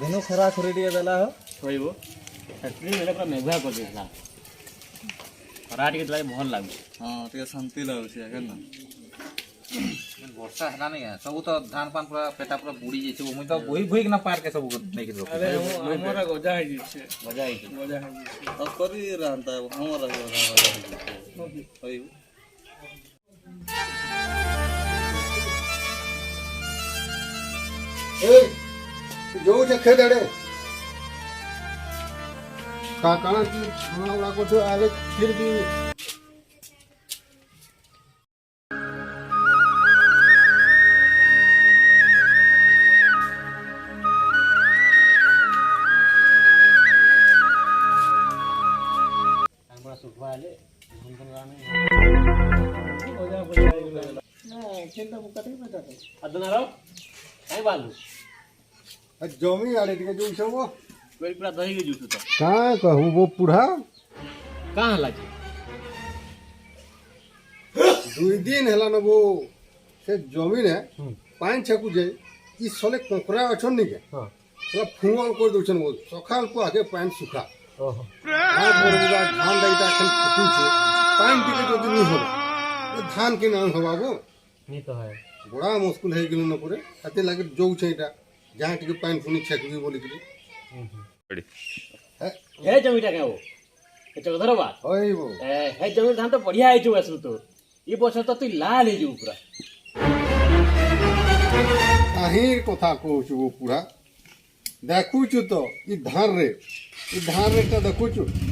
दिनो खरा खरी टिके देला हो କହିବ ସେଠି ହେଲେ ପୁରା ମେଘୁଆ କରିଦେଇଥିଲା ଖରା ଟିକେ ଦେଲା ଭଲ ଲାଗୁଛି। ହଁ ଟିକେ ଶାନ୍ତି ଲାଗୁଛି ଆଜ୍ଞା ନା ବର୍ଷା ହେଲା ନାଇଁ ସବୁ ତ ଧାନ ପାନ ପୁରା ପେଟା ପୁରା ବୁଡି ଯାଇଥିବ ମୁଇଁ ତ ବୋହି ବୋହିକିନା ପାର୍କେ ସବୁ ନେଇକି ରଖି अरे हमारा गजा है जिससे ମଜା ହେଇଛି। गजा है जिससे ଆଉ କରି ରାନ୍ତା ଆମର କହିବୁ ए जो देखे देड़े का काना की खाना वाला को तो आले फिर भी ବड़ा ସୁଖବା ହେଲେ गजा बजा गला ना खेलता मुका नहीं पता है ଆଦନାର କାଇଁ ବାଲୁ जमी आड़े टिके जो सब କୋଇ ପୁରା ଦହିକି ଜୁଟୁ ତ का कहूं वो पुढ़ा କାଁ ହେଲା ଯେ दुई दिन हैला न वो से जमीन है पानी छकु जे ई सोले कोकरा अछन नि के हां पूरा फुंगल कर दोछन वो सखाल को आगे पानी सुखा ओहो आ बरबुगा धान दाइता खन फुटू छे पानी टिके जो दिन हो धान के नाम हवाबो नी तो है बड़ा मुश्किल है गेल न परे अते लागे जो छै एटा जहां टिके पानी फुनी छकबी बोली के हे जमीटा क्या हो ए चौधर बा होई वो ए हे जमी धान तो बढ़िया है जो असु तो ई बछर तो तू लाल है जो पूरा काहे कथा कहू वो पूरा देखू तो ई धान रे ता देखू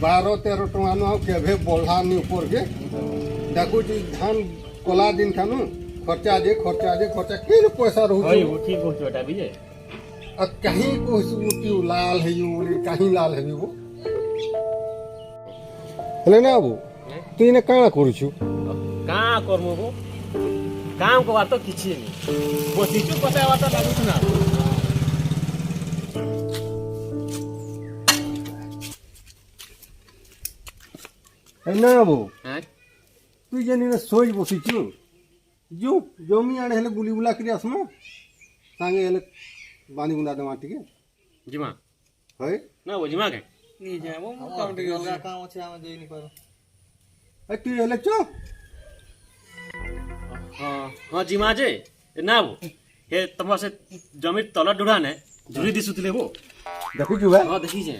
12-13 टका न केभे बढ़ा नि ऊपर के देखू धान कोला दिन खानु खर्चा केन पैसा रहू होई वो ठीक हो छोटा भी जे आ कहीं कहू लाल है यू कहीं लाल है वो हेले ना बाबू तू इने काଣା करू छु काँ करमु गो काम को बात तो किछि नहीं बसिचु पता बात लागु ना है ना बाबू हैं तू जनी ने सोच बसी छु जो जमी आने हेले बुली बुला करी आसमा सांगे हेले बानी बुंदा दमा टिके जिमा होय ना वो जिमा के नहीं जाए वो काम टिके ଅଲଗା କାମ ଅଛି ଆମେ ଯାଇ ନି ପାରୁ ए तू हेले चो हां हां जिमा जे ना वो हे तमा से जमी तल डुडा ने झुरी दिसुतले वो देखु छु बा हां देखी जे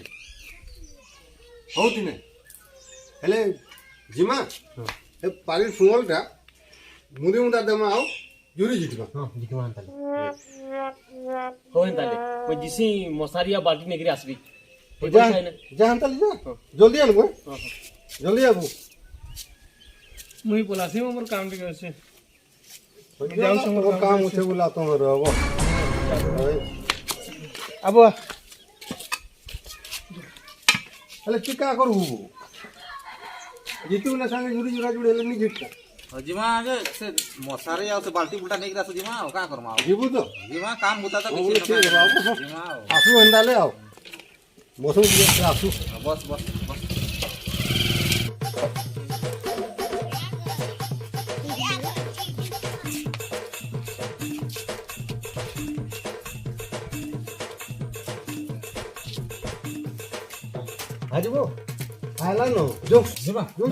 हो तिने हेले जिमा ए पाली सुंगलटा मुदे मुदा दमा आओ जुरी जितबा हां जिमा ताले हो ताले कोई जिसी मसारिया बाल्टी नेगरी आसबी जा जा हम तले जा जल्दी आन बो हां जल्दी आबू मुई बोला से हमर काम टिके से जाओ संग काम उठे बुला तो रहबो अब हेले चिका करू जीतू ना संगे जुरी जुरा जुड़े हेले नि जितका जिमा जे से मसारे आउ से बाल्टी बुल्टा नेकी रासु जिमा का करमा जीबू तो जिमा काम होता तो बोले ठीक है बाबू जिमा आसू हंडाले आओ मौसम के आसू बस बस बस आजबो आला नो जो जिमा जो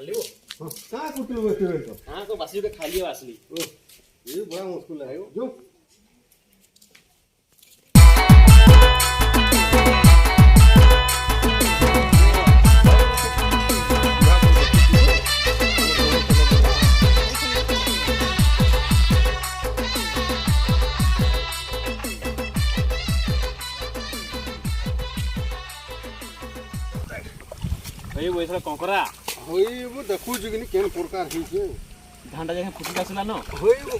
आलियो का कुटल बैठे तो हां को बासी के खाली आसली ये बड़ा मुश्किल है जो भाई वो इसरा कंकरा होई वो देखू जुगनी केन प्रकार ही छे धानटा जगह फुटी आसला न होई वो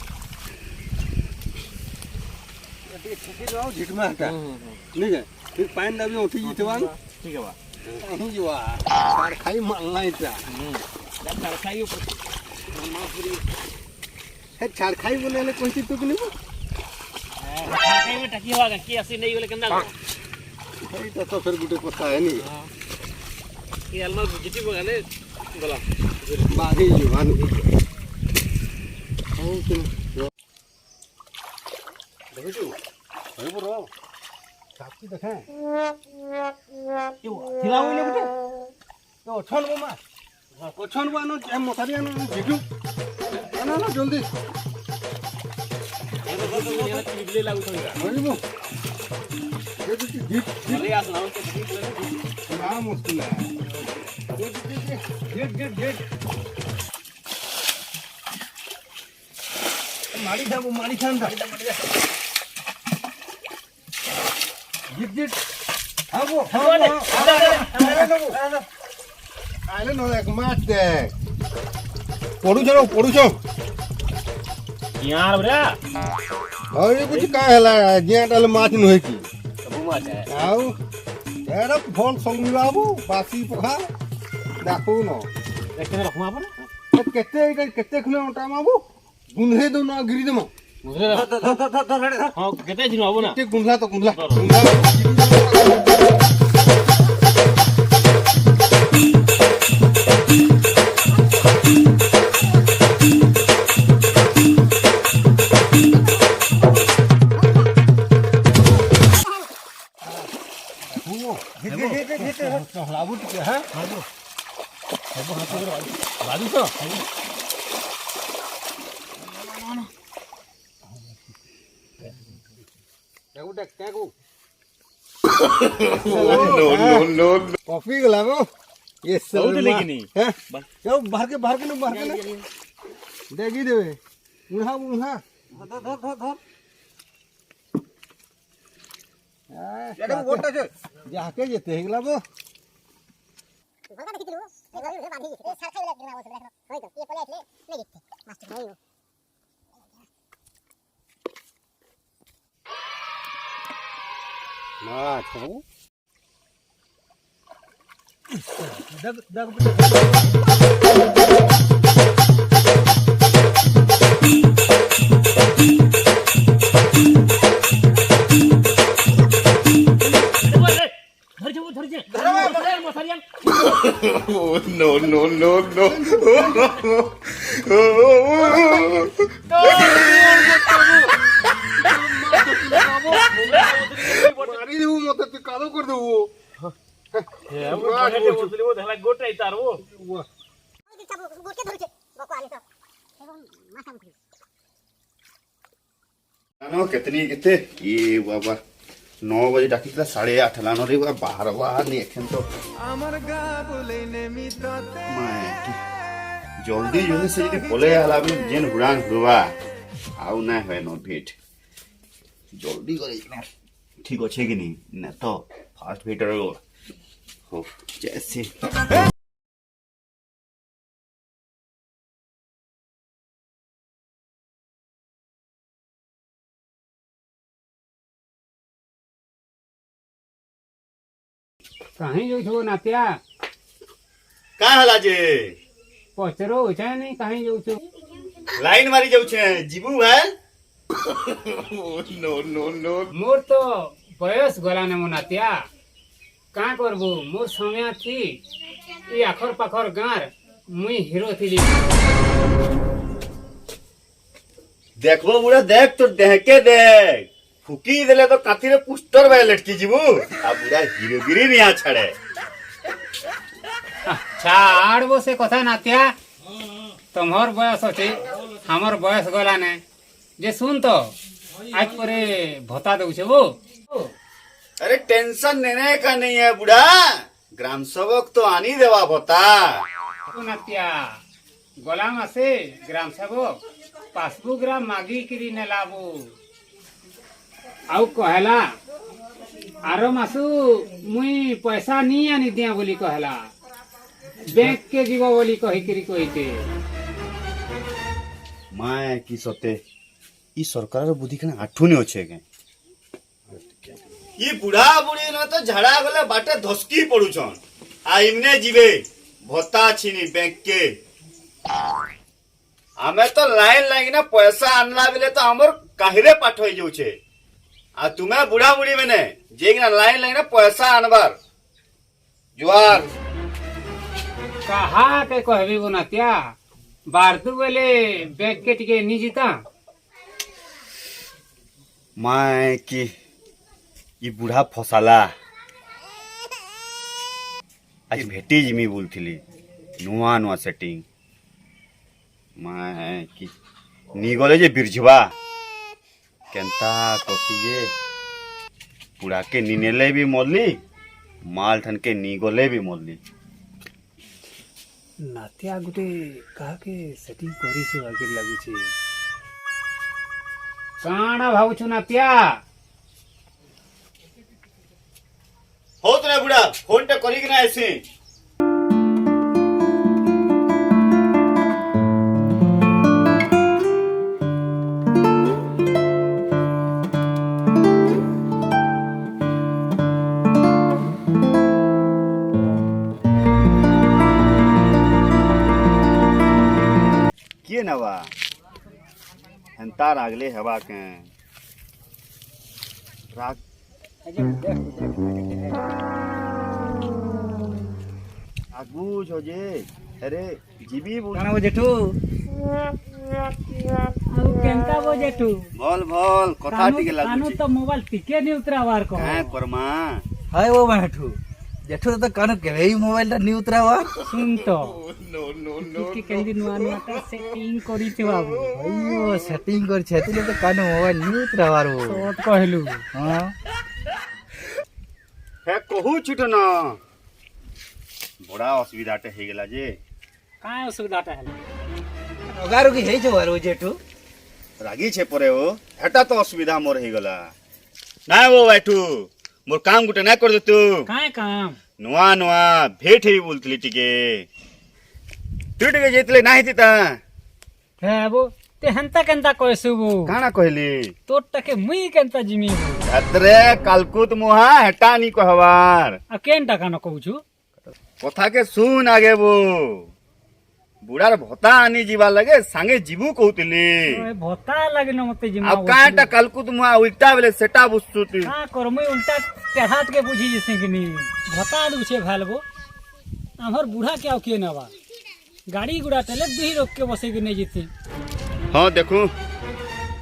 ये छकी जाओ झिटमा हटा नहीं है फिर पानी दाबी उठी जितवान ठीक है बा नहीं जुआ सार खाई मालना इता जब खाइयो माफुरी हे छाड़ खाई बोले ले कोई तो नहीं खाई में टकी होगा कि असली नहीं बोले कंदा हे तो फिर गुटे पता है नहीं ये अलमा जिटी बगाले बोला बाधी जुबान हो कि देखु होइबो रो साथी देखे थिला बोले गुटे तो छन बो मा पछन बानो एम मसारी आनो देखु ना ना जल्दी चिबले लागु छन होइबो ये तो गीत चले आस ना ना मुश्किल है गेट माड़ी था वो माड़ी खान था गेट हाबो आले नो एक माच दे पडु छो यार बरा अरे कुछ का हला जिया डाल माच न होई की सब माच है आउ एरा फोन संगिलाबो बासी पखा देखो न देखते रखमा अपन केते खने ओटा माबो गुंधे दो ना गिरी दमा हां केते दिन आबो ना के गुंधला तो गुंधला लाबू टिके हां बाजू तो नो कॉफी गलाबो ये बहुत लेकिन हैं जाओ बाहर के ना देगी देवे उन्हा धर एडम गोटा छे जाके जेते गलाबो भंगा देखिलु ए घरे बांधी ए सरखा वाला गिरना होय तो ये पले ले जिते मास्टर भाई हो ना छो दग no मारी देबो मते तू कादो कर देबो गोटे तार वो गुटे धरचे बको आनी तो माथा मुठी लानो कितनी कितने ये बाबा 9 बजे डाकी 8:30 लानो रे बाहर नहीं एखन तो जल्दी जल्दी से यदि पले आला जेन उड़ान हुआ आउ ना है नो भेट जल्दी करे ठीक अच्छे कि नहीं ना तो फास्ट भेटर हो जैसे कहीं जो छो नात्या का हला जे पचरो छै नहीं कहीं जो छो लाइन मारी जाऊ छे जीबू भाई नो नो नो मोर तो बयस गला ने नात्या का करबो मोर समय थी ई आखर पाखर गार मुई हीरो थी देखबो बुढ़ा देख तो देहके देख फुकी देले तो काथिरे पुस्टर बाय लटकी जीबू आ बुढ़ा हीरोगिरी नहीं छड़े छाड़ वो से कथा नात्या तुम्हार बयस अछि हमर बयस गला ने जे सुन तो आज परे भत्ता दउ छे वो अरे टेंशन लेने का नहीं है बुढ़ा ग्राम सेवक तो आनी देवा भत्ता नात्या गला मासे ग्राम सेवक पासबुक ग्राम मागी किरी ने लाबू आउ कहला आरो मासु मुई पैसा नहीं आनी दिया बोली कहला बैंक के जीवा बोली कही करी कहते मैं की सते ई सरकार बुद्धि खने आठुने होछे के ई बुढ़ा बुढ़ी न तो झड़ा गले बाटे धसकी पड़ुछन आ इमने जीवे भत्ता छिनी बैंक के हमें तो लाइन लागिना पैसा आनला बेले तो हमर काहिरे पाठ होई जाउछे आ तुम्हें बुढ़ा बुढ़ी मैंने जेगना लाइन लागिना पैसा आनबार जुआर कहा के कहबी बुनात्या बारदू बेले बैंक के टिके नी जीता मैं कि ये बुढ़ा फसाला आज भेटी जिमी बोलथिली नुआ नुआ सेटिंग मैं कि निगले जे बिरझवा केंता कसी जे बुढ़ा के निनेले भी मोलली माल ठन के निगले भी मोलली नातिया गुटे कहा के सेटिंग करी से आगे लागू छे काना भावछु नातिया हो तो ना बुढ़ा फोन टे करी कि ना ऐसे किए नवा हंता रागले हवा के राग आगू जो जे अरे जीबी बोल କାଣା ବୋ ଜେଠୁ ଆଉ କେନ୍ତା ବୋ ଜେଠୁ बोल बोल कथा टिके लागू କାନୁ ତ ମୋବାଇଲ ଟିକେ ନି ଉତରାବାର କହ काय करमा ହାଏ ଓ ବାଠୁ ଜେଠୁ ତ କାଣ କେବେ ଇ ମୋବାଇଲ ଟା ନି ଉତରାବା ଶୁନ ତ ଟିକେ କେନ୍ତି ନୂଆ ନୂଆ ଟା ସେଟିଂ କରିଛୁ ବାବୁ ଅಯ್ୟୋ ସେଟିଂ କରି ଛେତିଲେ ତ କାନ ମୋବାଇଲ ନି ଉତରାବାର ବୋ ସତ କହିଲୁ ହଁ हे कहू छुट न बड़ा असुविधा टे हे गेला जे କାଁ ଅସୁବିଧାଟା ହେଲା ଅଗାରୁ କି ହେଇଛ ବାରୁ ଜେଠୁ रागी छे परे हो हेटा तो असुविधा मोर हे गेला ना वो बैठू मोर काम गुटे ना कर दे तू କାଁ କାମ नुआ नुआ भेट हे बोलतली टिके तू टिके जेतले नाही तिता ହେ ବୋ ते ହେନ୍ତା କେନ୍ତା କହିସୁ ବୋ काना कहली ତୋରଟାକେ ମୁଇଁ କେନ୍ତା ଜିମି ବୋ अतरे कालकुत मुहा हेटा नी कहवार ଆଉ କେନ୍ଟା କାନ କହୁଛୁ कथा के सुन आगे वो बुढ़ार भता आनी जीवा लगे सांगे जीवू कहतली ଓଏ ଭତା ଲାଗିନ ମତେ ଜିମା अब काटा कालकुत मुहा उल्टा बेले सेटा बुसुती କାଁ କର ମୁଇଁ ଉଲ୍ଟା ଟେଢା ଟିକେ ବୁଝି ଯିସି କି ନି ଭତା ଦୁଛେ ଭାଲବो ଆମର ବୁଢା के ଆଉ କିଏ ନେବା ଗାଡି ଗୁଡା ତେଲେ ଦୁଇ ରୋକକେ ବସେଇକି ନେଇ ଯିତି हाँ देखू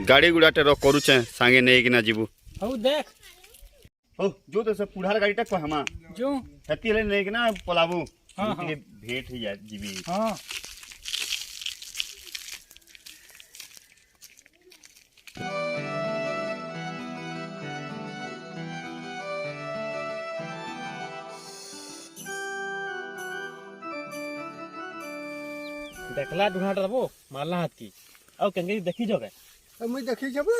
गाड़ी गुड़ा टे करुचे सांगे नहीं कि ना जीवू ହଉ ଦେଖ हो जो तो सब पुढ़ार गाड़ी टा हमा जो छत्ती ले नहीं कि ना पलाबू हाँ, हाँ। भेंट ही जा जीवी ହଁ देखला ढूंढा बो मारला हाथ की ଆଉ କେଙ୍ଗେ ଦେଖି ଜବେ मुई देखी छबो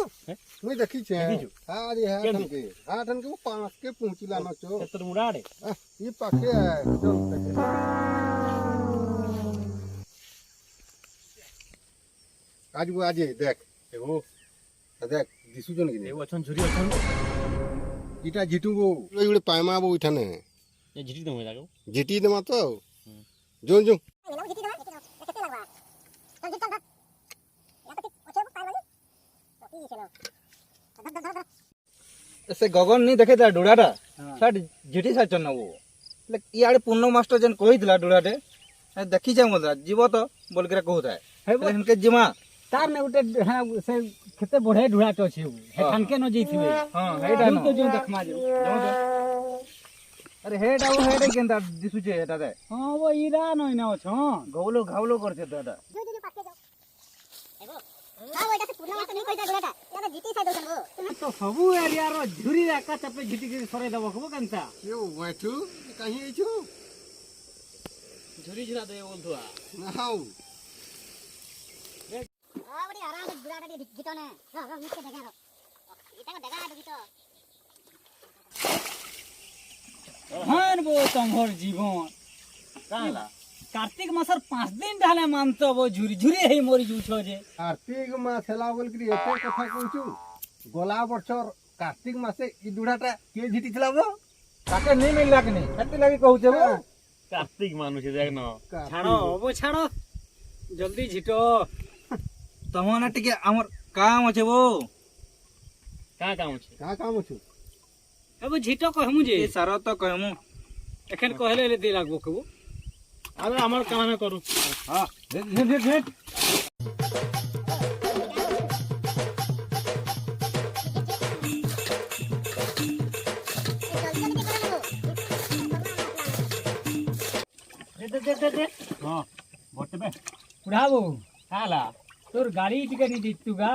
मुई देखी छे देखी छु? अरे हां ठन के पांच के पहुंचला न चो ତୋର ମୁଡାଡେ ये पाके चल देखे आज वो आज देख एगो देख दिसु जन कि एगो अछन झुरी अछन इटा जिटू वो इडे पायमा वो इठाने ये झिटी दम लागो जिटी दमा तो जोन जो Ini mau jadi dong, kecil lah, Bang. Lanjut, Bang. Ya, tapi oke, Bu, lagi. Oke, चलो. से गगन नहीं देखे था डोड़ाटा साड जिटी सा चन वो इयाडे पूर्ण मास्टर जन कहितला डोड़ाटे देखी जा मत जीव तो बोल के कहता है इनके जिमा तार ने उटे हाँ से खेते बढ़े ढुड़ा तो छे हे खानके न जइथिबे हां हेडा तू न तो जो देखमा जो अरे हेडा वो हेडे केंदा दिसु छे हेटा दे हां वो इरा नइ न छ गवलो घावलो करछे दादा जो पाके जाओ. एगो. ना वो इधर से पूर्ण मास्टर नहीं कहता डोलाटा. या तो जीटी साइड दोसन वो. तो सबु एरिया रो झुरी एका चपे झिटी के सरे दबो खबो केनता यो बैठू कहीं आई छु झुरी झुरा दे बोलथुआ हाउ हां बड़ी आराम से डोलाटा के जीतो ने. रो नीचे देखा रो. इटा को देखा दो तो. हन बो तमहर जीवन काला कार्तिक मासर 5 दिन ढाले मानतो वो झुरी झुरी हे मोरी जुछो जे कार्तिक मास हेला बोल करी एते कथा कहू गोला बछर कार्तिक मासे ई दुडाटा के झिटी थला बो ताके नहीं मिलला कि नहीं कते लगी कहू छे वो कार्तिक मानुष देख न छाड़ो वो छाड़ो जल्दी झिटो तमना टिके हमर काम আছে वो का काम छे का काम छु अब झिटो कहमु जे ए सारा तो कहमु एखन कहले ले दे लागबो कबो अरे हमर काम करू हां भेट दे हां बोट बे बुढ़ा बाबू हाला तोर गाड़ी टिके नहीं जीतू गा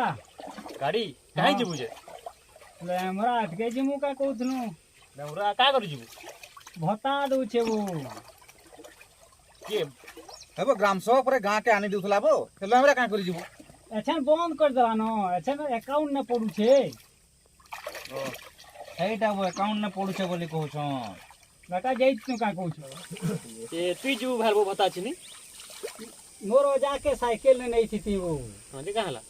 गाड़ी काहे जे बुझे ले हमरा अटके जिमु का कहथनु हमरा का करू जीबू भत्ता दउ छे वो के हेबो ग्राम सभा पर गाँ के आनी दिउथला बो हेलो हमरा का करि जिवो एछन बंद कर देलानो एछन अकाउंट न पड़ू छे एटा वो अकाउंट न पड़ू छे बोली कहू छ बेटा जैत नु का कहू छ ए तू जीबू भालबो बता छिनी मोर जाके साइकिल ने नहीं थी वो हां जे कहाला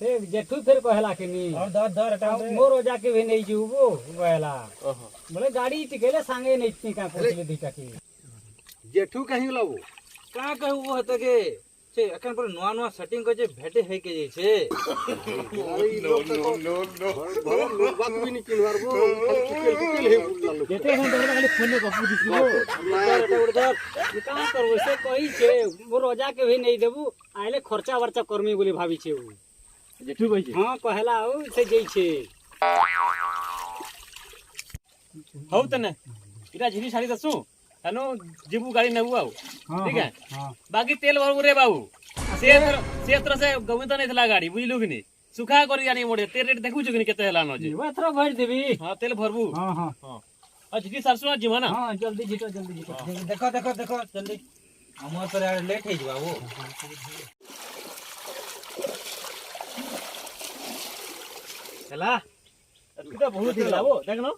से जेठू फिर कहला कि नी और दर मोर जाके भी नहीं जीवो कहला ओहो बोले गाड़ी टिकेले संगे नहीं इतनी का पूछले दीटा की जेठू कहीं लाबो का कहू वो हते के से अखन पर नवा नवा सेटिंग को जे भेटे है के जे छे बात भी नहीं किनवारबो टुकेल हे बुलालो जेते हम देखला खाली फोन में कपू दिसियो ये का करबो से कही छे मोर जाके भी नहीं देबू आइले खर्चा वर्चा करमी बोली भाभी छे वो जेठू कहि हां कहला ओ से जई छे हौ तने इरा झिरी साड़ी दसु हनो जीबू गाड़ी न हुआ ठीक है हां बाकी तेल भरबू रे बाबू से तरह से गवित नहीं थला गाड़ी बुझलु कि नहीं सुखा कर जानी मोड़े तेल रेट देखू कि केते हला न जे वो थोड़ा भर देबी हां तेल भरबू हां हां हां आ झिरी सरसो जीवा ना हां जल्दी जीतो देखो देखो देखो जल्दी हमर पर यार लेट है बाबू हला किटा बहुत दिला वो देख न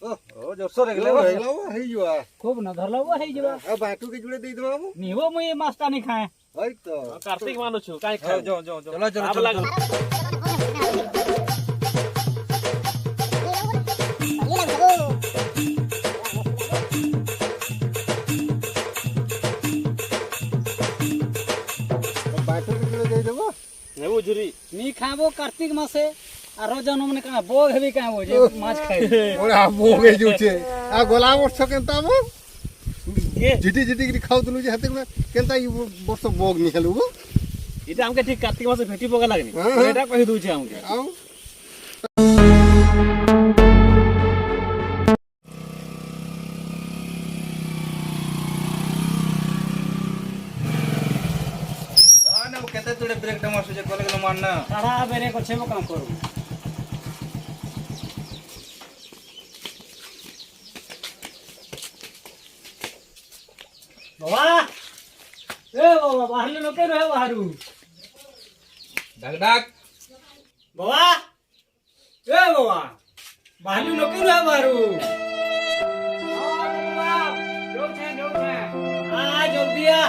ओ जोसो रेगले हेलो हे जुआ खूब न धरला वो है जीवा आ बाटू के जुड़े दे दो बाबू नी वो मुई मास्ता नहीं खाए हई तो कार्तिक मानो छु काई खा जो जो चलो चलो अब लागल बाटू के जुड़े दे देबो नेबू झुरी नी खाबो कार्तिक मासे आरो जनम ने का बोग हेबी का वो जे माछ खाए ओरा बोगे जुचे आ गोला वर्ष केनता बो के जिटी जिटी की खाउतनु जे हाते केनता ई वर्ष बोग नि हेलु बो इटा हमके ठीक कार्तिक मासे भेटी पोगा लागनी हाँ। एटा कहि दउ छे हमके आउ ना वो केते तोड़े ब्रेक टा मारसु जे कोले मारना सारा बेरे को छेबो काम करू बाबा ए बाबा बाहर लोके रहे बाहरु डाक डाक बाबा ए बाबा बाहर लोके रहे बाहरु जो छे आ जल्दी आ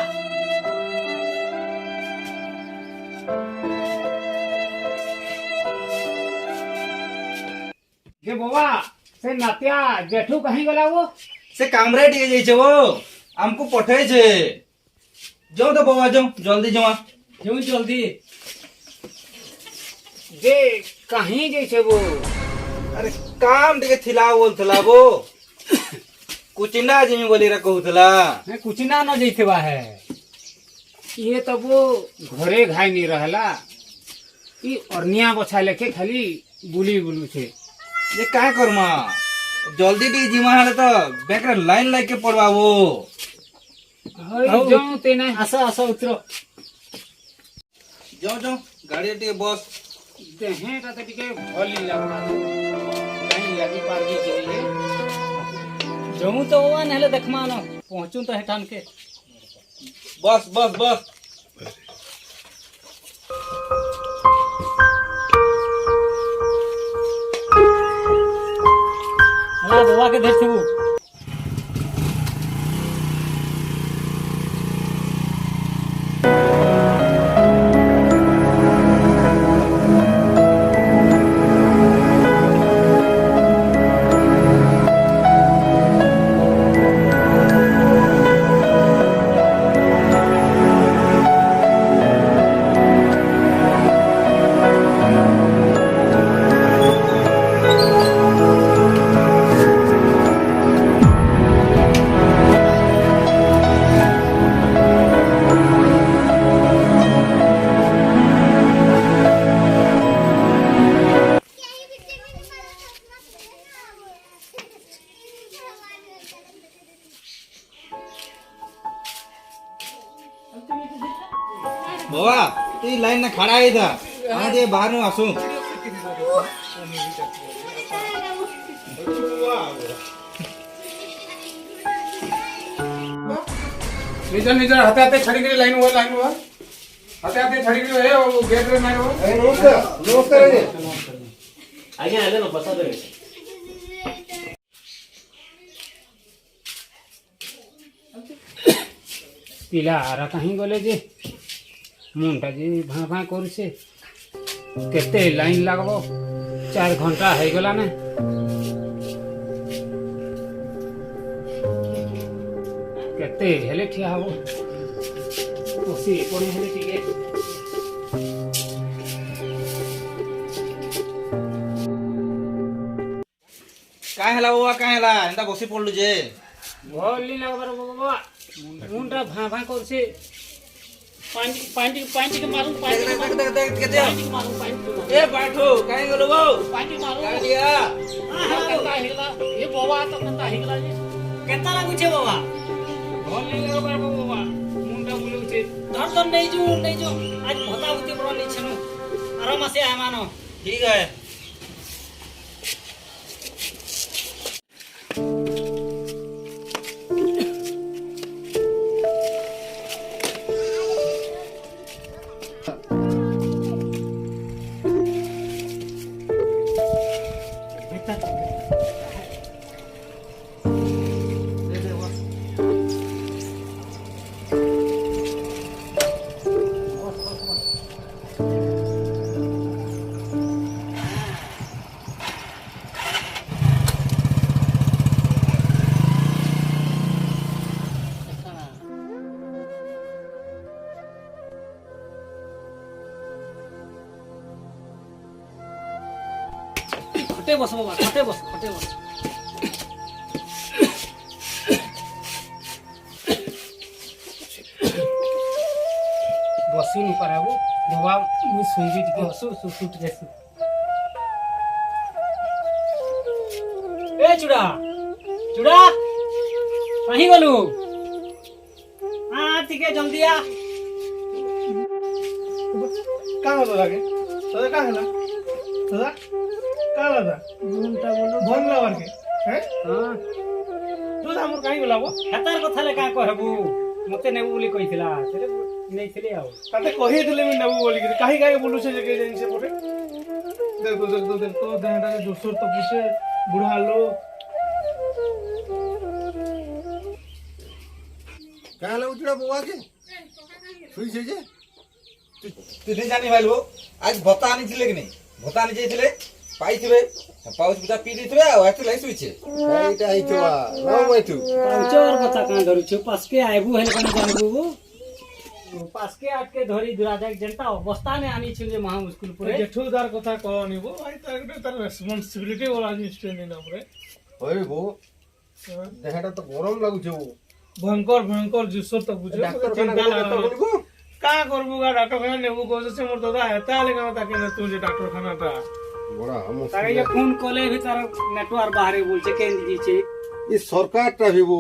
जे बाबा से नातिया जेठू कहीं गला वो से कामरे टिके जाई छे वो हमको पठे छे जो तो बाबा जो जल्दी जमा क्यों जल्दी जे कहीं जैसे वो अरे काम टिके थिला बोलथला वो कुचिंडा जिमी बोली रे कहूथला मैं कुछ ना न जैसे बा है ये तो वो घरे घाई नहीं रहला ई अरनिया बछा लेके खाली बुली बुलू छे ये का करमा जल्दी टिके जिमा हले तो बेकर लाइन लाग के पड़वा वो हई जाऊं तेने आसा आसा उतरो जो जो गाड़ी टिके बस देहे ता टिके भली लागला कहीं लगी पारगी चली जमू तो वो नहले देखमा न पहुंचू तो हेठान के बस बस बस ला बाबा के देख छबू बाबा तू लाइन में खड़ा है था हम दे बाहर नु आसू निजर निजर हाथे हाथे छड़ी के लाइन हुआ हाथे हाथे छड़ी के है वो गेट रे मारो नमस्कार नमस्कार आगे आले ना बसा दे पिला आरा कहीं गले जे मुंडा जे भाँ भाँ करुचे केते लाइन लागबो 4 घंटा है गला ने केते हेले ठिया हबो बसी पड़ी हेले ठीक काहे हला बाबा काहे हला एंदा बसी पड़लु जे भली लागबार बाबा मुंडा भाँ भाँ करुचे पानी के मारू पानी के मारू ए बाठो काहे गलो बो पानी मारू गालिया केता हिला ये बाबा तो केता हिला जे केता लागू छे बाबा भली लागबार बाबा मुंडा बुलुचे धर धर नहीं जो आज भता उते बड़ा नहीं छनु आराम से आय मानो ठीक है खटे बस बाबा खटे बस बसी नहीं पाराबो बाबा मु सुई टिके सुट जैसे ए चुड़ा कहीं गलु हाँ ठीक है जल्दी आ का हो लागे सदा का हला सदा का लदा मुंडा बोलो भन लावर के हैं हाँ तू हमर काहे गलाबो हेतार कथा ले का कहबू मते नेबू बोली कहिथिला तेरे नहीं थिले आउ ताते कहि दिले मैं नेबो बोली के काहे काहे बोलु से जगे जाइन से बोले देख तो देहटा के दोसर तो पूछे बुढ़ा लोग कहाँ ला उजड़ा बुआ के सुई से जे तू नहीं जानी भाई वो आज भत्ता आनी थिले कि नहीं भत्ता आनी जाइथिले पाइथिबे पाउच बुटा पी दिथिबे आ एते लाई सुइछे एटा आइतवा ना माइतु चोर कथा का धरु छु पास के आइबू हेले कने जानबू पास के आट के धरी दुरा देख जनता अवस्था ने आनी छु जे महा मुश्किल पुरे जेठुदार कथा कहनी वो भाई तार रेस्पोंसिबिलिटी वाला स्टैंड इन हमरे होय वो देहटा तो गरम लागु छे वो भयंकर जुसर तो बुझे डॉक्टर खाना तो बोलिबो का करबू गा डॉक्टर खाना नेबू को से मोर दादा हेता लेगा ताके न तू जे डॉक्टर खाना ता बड़ा हम तारे ये फोन कॉले भी तार नेटवर्क बाहर बोल छे केन दी छे ये सरकार टा भी वो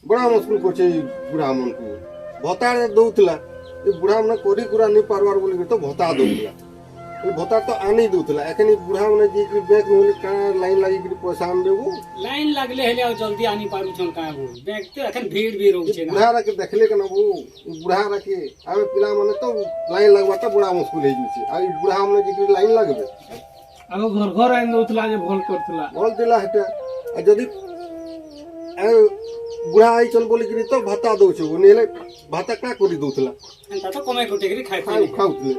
बड़ा मुश्किल को छे बुढ़ा मन को भत्ता दउतला ये बुढ़ा मन कोरी कुरा नहीं पारवार बोली तो भत्ता दउतला ये भत्ता तो आनी दउतला एखनी बुढ़ा मन जे कि बैंक में का लाइन लागी कि पैसा आन देबो लाइन लागले हेले और जल्दी आनी पारू छन का वो बैंक तो एखन भीड़ भी रहू छे ना बुढ़ा रखे देखले के ना वो बुढ़ा रखे आवे पिला माने तो लाइन लगवाता बड़ा मुश्किल है जी आ बुढ़ा मन जे कि लाइन लगबे आगो घर आइन दउतला जे भल करतला बोल दिला हटा आ जदी बुढ़ा आई चल बोली कि तो भाता दउ छ नेले भाता का करी दउतला एंता तो कमे कुटे करी खाइ खाऊ खाऊ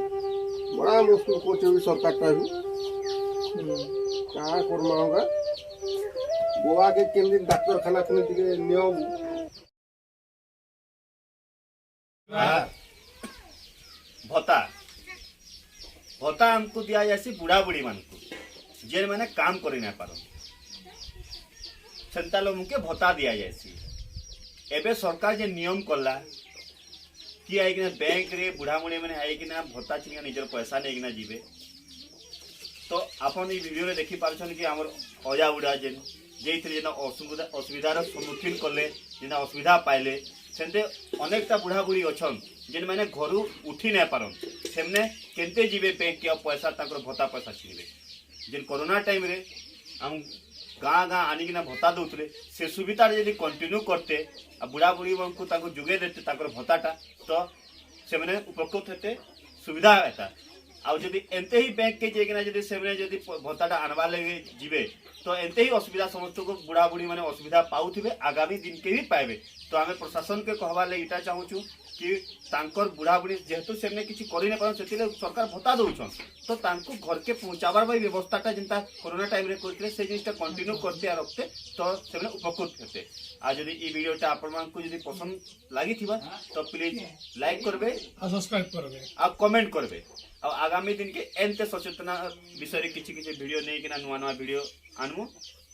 बड़ा मुश्किल को छे सरकार टा भी का कर मांगा बुआ के केन दिन डॉक्टर खाना खुने दिके नियम भत्ता भत्ता हमको दिया जासी बुढ़ा बुढ़ी मान को जेन मैंने काम करी ना पारो सेंता लोग के भत्ता दिया जासी एबे सरकार जे नियम करला कि आइकिना बैंक रे बुढ़ा बुढ़ी मैंने आइकिना भत्ता छिनिया निजर पैसा नेकिना जीवे तो आपन ई वीडियो रे देखि पारछन कि हमर अजा बुढ़ा जेन जेइथि जेना असुविधार सम्मुखीन करले जेना असुविधा पाइले सेंते अनेकटा बुढ़ा बुढ़ी अछन जेन मैंने घरू उठी नहीं पारन सेमने केनते जीवे बैंक के पैसा ताकर भत्ता पैसा छीनबे जेन कोरोना टाइम रे हम गाँ गाँ आनिकिना भत्ता दौले से सुविधा यदि कंटिन्यू करते आ बुढ़ा बुढ़ी को जुगे देते ताकर भत्ताटा तो से मैंने उपकृत होते सुविधा होता आउ जदि एंते ही बैंक के जाइना जदि से जदि भत्ताटा आनवा लगे जीवे तो एंते ही असुविधा समस्त को बुढ़ा बुढ़ी मैंने असुविधा पाउथिबे आगामी दिन के भी पाइबे तो आम प्रशासन के कहवा ले इटा चाहूँ कि तांकर बुढ़ा बुढ़ी जेहेतु से किसी कर सरकार भत्ता दौन तो तांको घर के पहुँचाबार व्यवस्थाटा जिनता कोरोना टाइम रे करते से जिनटा कंटिन्यू करते रखते तो से उपकृत होते आ जदि ई वीडियोटा आपको जदि पसंद लगी तो प्लीज लाइक करबे और सब्सक्राइब करबे आ कमेंट करबे और आगामी दिन के एंते सचेतना विषय किसी किसी वीडियो नहीं कि नुआ नुआ वीडियो आनमु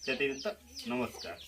से नमस्कार।